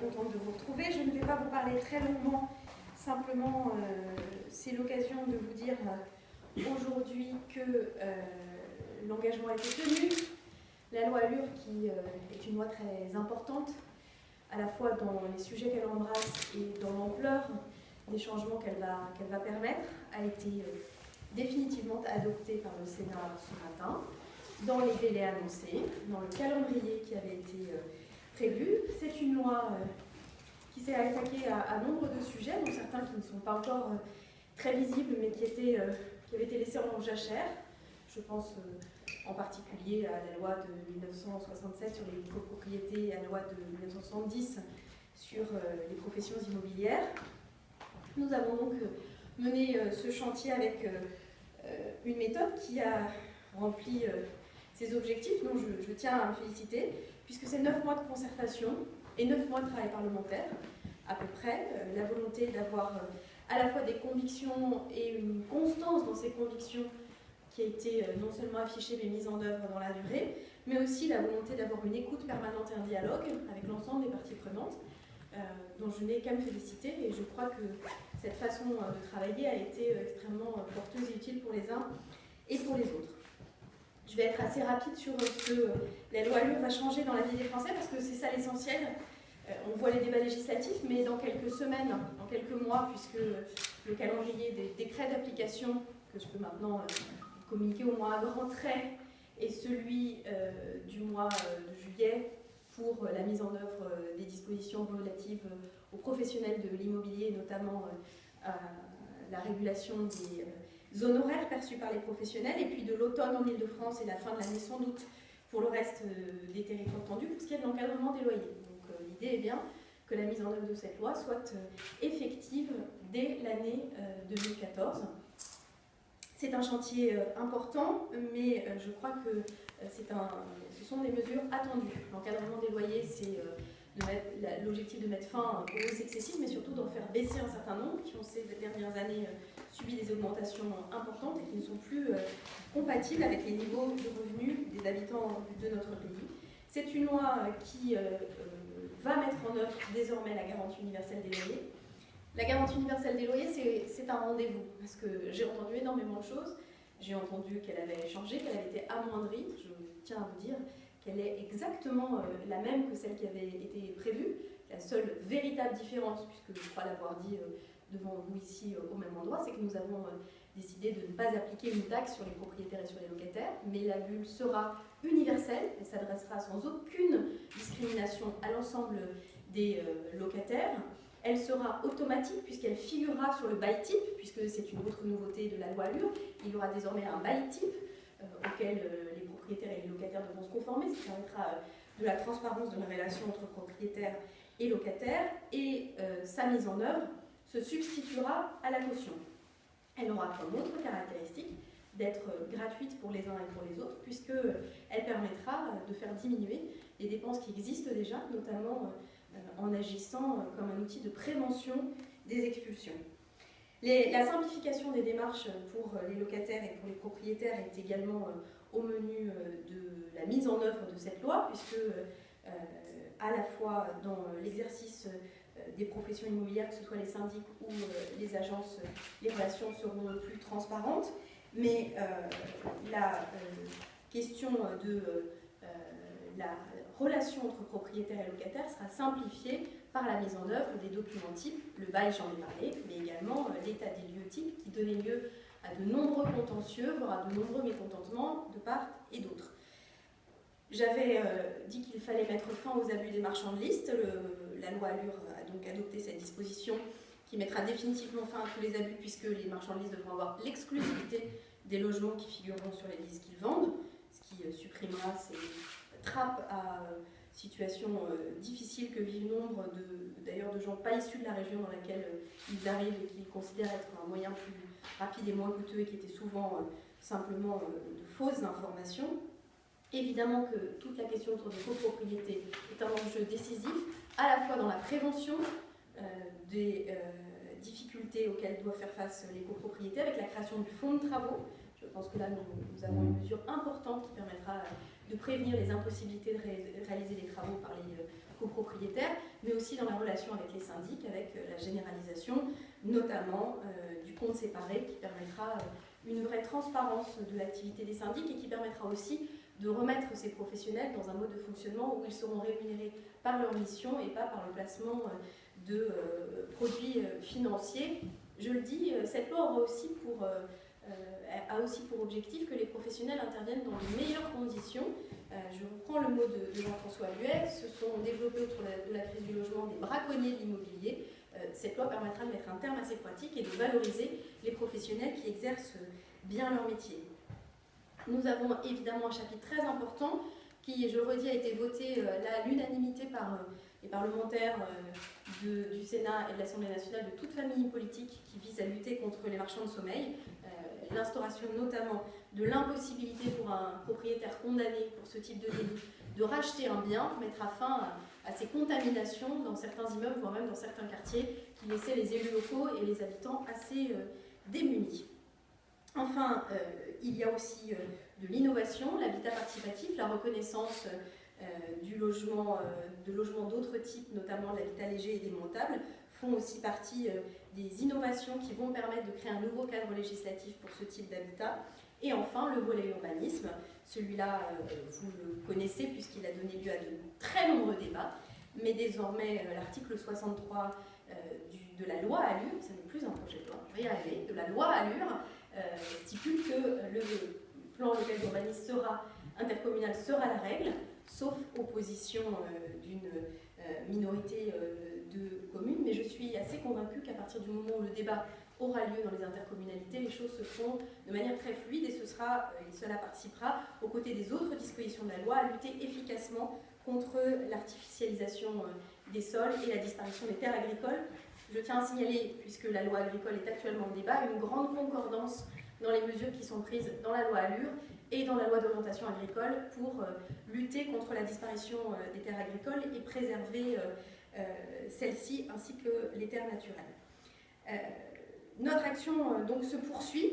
contente de vous retrouver. Je ne vais pas vous parler très longuement, simplement c'est l'occasion de vous dire aujourd'hui que l'engagement a été tenu. La loi ALUR, qui est une loi très importante, à la fois dans les sujets qu'elle embrasse et dans l'ampleur des changements qu'elle va permettre, a été définitivement adoptée par le Sénat ce matin, dans les délais annoncés, dans le calendrier qui avait été prévu. C'est une loi qui s'est attaquée à nombre de sujets, dont certains qui ne sont pas encore très visibles, mais qui avaient été laissés en jachère. Je pense en particulier à la loi de 1967 sur les copropriétés et à la loi de 1970 sur les professions immobilières. Nous avons donc mené ce chantier avec une méthode qui a rempli ses objectifs, dont je tiens à me féliciter, puisque c'est 9 mois de concertation et 9 mois de travail parlementaire, à peu près. La volonté d'avoir à la fois des convictions et une constance dans ces convictions qui a été non seulement affichée mais mise en œuvre dans la durée, mais aussi la volonté d'avoir une écoute permanente et un dialogue avec l'ensemble des parties prenantes, dont je n'ai qu'à me féliciter, et je crois que cette façon de travailler a été extrêmement porteuse et utile pour les uns et pour les autres. Je vais être assez rapide sur ce que la loi ALUR va changer dans la vie des Français, parce que c'est ça l'essentiel. On voit les débats législatifs, mais dans quelques semaines, dans quelques mois, puisque le calendrier des décrets d'application, que je peux maintenant communiquer au moins à grands traits, est celui du mois de juillet pour la mise en œuvre des dispositions relatives aux professionnels de l'immobilier, notamment à la régulation des honoraires perçus par les professionnels, et puis de l'automne en Ile-de-France et la fin de l'année sans doute pour le reste des territoires tendus, pour ce qui est de l'encadrement des loyers. Donc l'idée est bien que la mise en œuvre de cette loi soit effective dès l'année 2014. C'est un chantier important, mais je crois que ce sont des mesures attendues. L'encadrement des loyers, c'est l'objectif de mettre fin aux hausses excessives, mais surtout d'en faire baisser un certain nombre qui ont ces dernières années subi des augmentations importantes et qui ne sont plus compatibles avec les niveaux de revenus des habitants de notre pays. C'est une loi qui va mettre en œuvre désormais la garantie universelle des loyers. La garantie universelle des loyers, c'est un rendez-vous, parce que j'ai entendu énormément de choses. J'ai entendu qu'elle avait changé, qu'elle avait été amoindrie. Je tiens à vous dire qu'elle est exactement la même que celle qui avait été prévue. La seule véritable différence, puisque je crois l'avoir dit devant vous ici au même endroit, c'est que nous avons décidé de ne pas appliquer une taxe sur les propriétaires et sur les locataires, mais la bulle sera universelle et s'adressera sans aucune discrimination à l'ensemble des locataires. Elle sera automatique puisqu'elle figurera sur le bail type, puisque c'est une autre nouveauté de la loi ALUR. Il y aura désormais un bail type auquel les propriétaires et les locataires devront se conformer, ce qui permettra de la transparence de la relation entre propriétaires et locataires, et sa mise en œuvre se substituera à la caution. Elle aura comme autre caractéristique d'être gratuite pour les uns et pour les autres, puisqu'elle permettra de faire diminuer les dépenses qui existent déjà, notamment en agissant comme un outil de prévention des expulsions. La simplification des démarches pour les locataires et pour les propriétaires est également au menu de la mise en œuvre de cette loi, puisque à la fois dans l'exercice des professions immobilières, que ce soit les syndics ou les agences, les relations seront plus transparentes, mais la question de la relation entre propriétaires et locataires sera simplifiée par la mise en œuvre des documents types, le bail, j'en ai parlé, mais également l'état des lieux types qui donnait lieu à de nombreux contentieux, voire à de nombreux mécontentements de part et d'autre. J'avais dit qu'il fallait mettre fin aux abus des marchands de liste. La loi ALUR a donc adopté cette disposition qui mettra définitivement fin à tous les abus, puisque les marchands de liste devront avoir l'exclusivité des logements qui figureront sur les listes qu'ils vendent, ce qui supprimera ces trappes à situation difficile que vivent nombre d'ailleurs de gens pas issus de la région dans laquelle ils arrivent et qu'ils considèrent être un moyen plus rapide et moins coûteux, et qui étaient souvent simplement de fausses informations. Évidemment que toute la question autour des copropriétés est un enjeu décisif, à la fois dans la prévention des difficultés auxquelles doivent faire face les copropriétés, avec la création du fonds de travaux. Je Je pense que là, nous avons une mesure importante qui permettra de prévenir les impossibilités de réaliser des travaux par les copropriétaires, mais aussi dans la relation avec les syndics, avec la généralisation, notamment du compte séparé, qui permettra une vraie transparence de l'activité des syndics et qui permettra aussi de remettre ces professionnels dans un mode de fonctionnement où ils seront rémunérés par leur mission et pas par le placement de produits financiers. Je le dis, cette loi a aussi pour objectif que les professionnels interviennent dans les meilleures conditions. Je reprends le mot de Jean-François Huet, se sont développés autour de la crise du logement des braconniers de l'immobilier. Cette loi permettra de mettre un terme à ces pratiques et de valoriser les professionnels qui exercent bien leur métier. Nous avons évidemment un chapitre très important qui, je le redis, a été voté à l'unanimité par les parlementaires du Sénat et de l'Assemblée nationale, de toute famille politique, qui vise à lutter contre les marchands de sommeil. L'instauration notamment de l'impossibilité pour un propriétaire condamné pour ce type de délit de racheter un bien mettra fin à ces contaminations dans certains immeubles, voire même dans certains quartiers, qui laissaient les élus locaux et les habitants assez démunis. Enfin, il y a aussi de l'innovation, l'habitat participatif, la reconnaissance de logements d'autres types, notamment l'habitat léger et démontable, font aussi partie des innovations qui vont permettre de créer un nouveau cadre législatif pour ce type d'habitat. Et enfin, le volet urbanisme, celui-là, vous le connaissez puisqu'il a donné lieu à de très nombreux débats, mais désormais, l'article 63 de la loi ALUR, ce n'est plus un projet de loi, je vais y arriver, de la loi ALUR, stipule que le plan local d'urbanisme intercommunal sera la règle, sauf opposition d'une minorité de communes, mais je suis assez convaincue qu'à partir du moment où le débat aura lieu dans les intercommunalités, les choses se font de manière très fluide et cela participera, aux côtés des autres dispositions de la loi, à lutter efficacement contre l'artificialisation des sols et la disparition des terres agricoles. Je tiens à signaler, puisque la loi agricole est actuellement en débat, une grande concordance dans les mesures qui sont prises dans la loi ALUR et dans la loi d'orientation agricole pour lutter contre la disparition des terres agricoles et préserver celles-ci ainsi que les terres naturelles. Notre action donc se poursuit,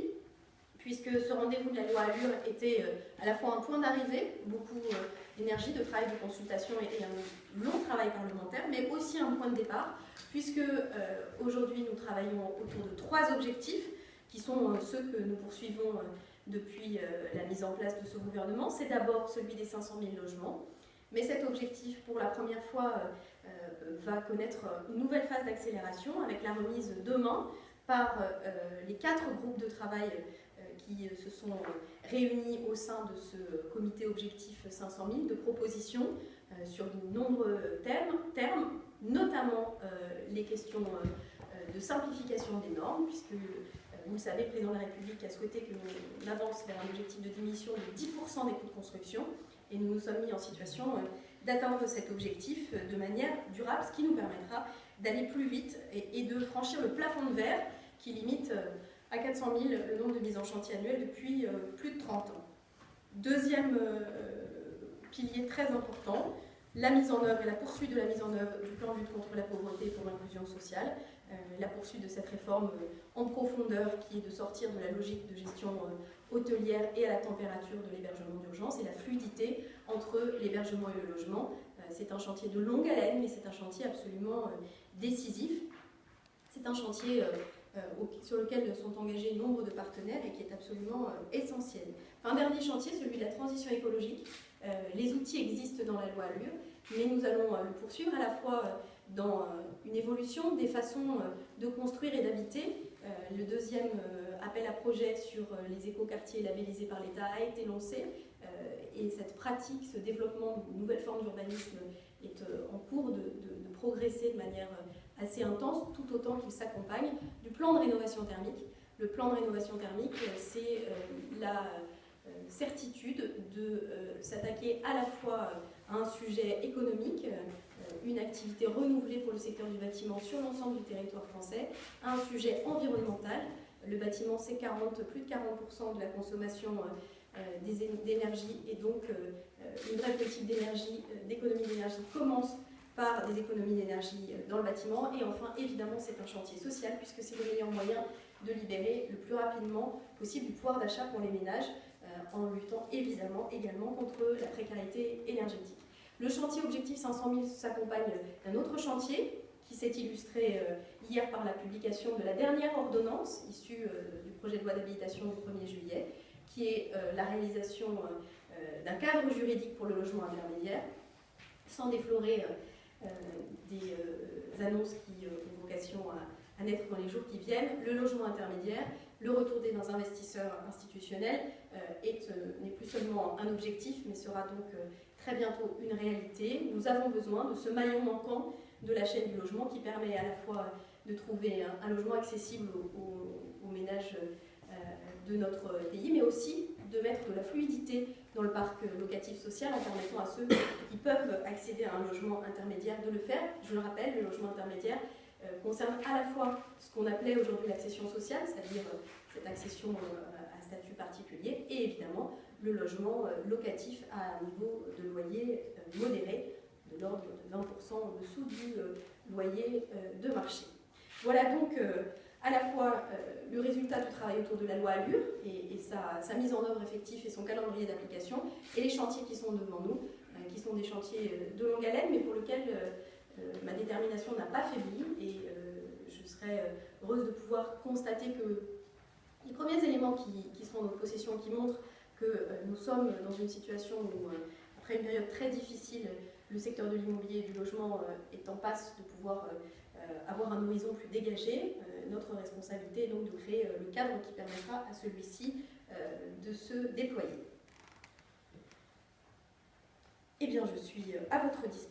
puisque ce rendez-vous de la loi ALUR était à la fois un point d'arrivée, beaucoup d'énergie, de travail, de consultation et un long travail parlementaire, mais aussi un point de départ, puisque aujourd'hui nous travaillons autour de 3 objectifs, qui sont ceux que nous poursuivons depuis la mise en place de ce gouvernement. C'est d'abord celui des 500 000 logements, mais cet objectif, pour la première fois, va connaître une nouvelle phase d'accélération avec la remise demain par les 4 groupes de travail qui se sont réunis au sein de ce comité objectif 500 000 de propositions sur de nombreux termes, notamment les questions de simplification des normes, puisque vous le savez, le président de la République a souhaité que l'on avance vers un objectif de diminution de 10% des coûts de construction, et nous nous sommes mis en situation d'atteindre cet objectif de manière durable, ce qui nous permettra d'aller plus vite et de franchir le plafond de verre qui limite à 400 000 le nombre de mises en chantier annuelles depuis plus de 30 ans. Deuxième pilier très important, la mise en œuvre et la poursuite de la mise en œuvre du plan de lutte contre la pauvreté et pour l'inclusion sociale, la poursuite de cette réforme en profondeur qui est de sortir de la logique de gestion hôtelière et à la température de l'hébergement d'urgence et la fluidité entre l'hébergement et le logement. C'est un chantier de longue haleine, mais c'est un chantier absolument décisif. C'est un chantier sur lequel sont engagés nombre de partenaires et qui est absolument essentiel. Enfin, un dernier chantier, celui de la transition écologique. Les outils existent dans la loi ALUR, mais nous allons le poursuivre à la fois dans une évolution des façons de construire et d'habiter. Le deuxième appel à projet sur les écoquartiers labellisés par l'État a été lancé et cette pratique, ce développement d'une nouvelle forme d'urbanisme est en cours de progresser de manière assez intense, tout autant qu'il s'accompagne du plan de rénovation thermique. Le plan de rénovation thermique, c'est la certitude de s'attaquer à la fois à un sujet économique, une activité renouvelée pour le secteur du bâtiment sur l'ensemble du territoire français, à un sujet environnemental. Le bâtiment, c'est plus de 40% de la consommation d'énergie, et donc une vraie politique d'économie d'énergie commence par des économies d'énergie dans le bâtiment. Et enfin, évidemment, c'est un chantier social, puisque c'est le meilleur moyen de libérer le plus rapidement possible du pouvoir d'achat pour les ménages, en luttant évidemment également contre la précarité énergétique. Le chantier Objectif 500 000 s'accompagne d'un autre chantier qui s'est illustré hier par la publication de la dernière ordonnance issue du projet de loi d'habilitation du 1er juillet, qui est la réalisation d'un cadre juridique pour le logement intermédiaire, sans déflorer des annonces qui ont vocation à naître dans les jours qui viennent. Le logement intermédiaire, le retour des investisseurs institutionnels n'est plus seulement un objectif, mais sera donc très bientôt une réalité. Nous avons besoin de ce maillon manquant de la chaîne du logement qui permet à la fois de trouver un logement accessible aux ménages de notre pays, mais aussi de mettre de la fluidité dans le parc locatif social en permettant à ceux qui peuvent accéder à un logement intermédiaire de le faire. Je le rappelle, le logement intermédiaire concerne à la fois ce qu'on appelait aujourd'hui l'accession sociale, c'est-à-dire cette accession à statut particulier, et évidemment le logement locatif à un niveau de loyer modéré, de l'ordre de 20% en dessous du loyer de marché. Voilà donc à la fois le résultat du travail autour de la loi ALUR et sa mise en œuvre effective et son calendrier d'application, et les chantiers qui sont devant nous, qui sont des chantiers de longue haleine, mais pour lesquels ma détermination n'a pas faibli, et je serais heureuse de pouvoir constater que les premiers éléments qui sont en notre possession, qui montrent que nous sommes dans une situation où, après une période très difficile, le secteur de l'immobilier et du logement est en passe de pouvoir avoir un horizon plus dégagé. Notre responsabilité est donc de créer le cadre qui permettra à celui-ci de se déployer. Eh bien, je suis à votre disposition.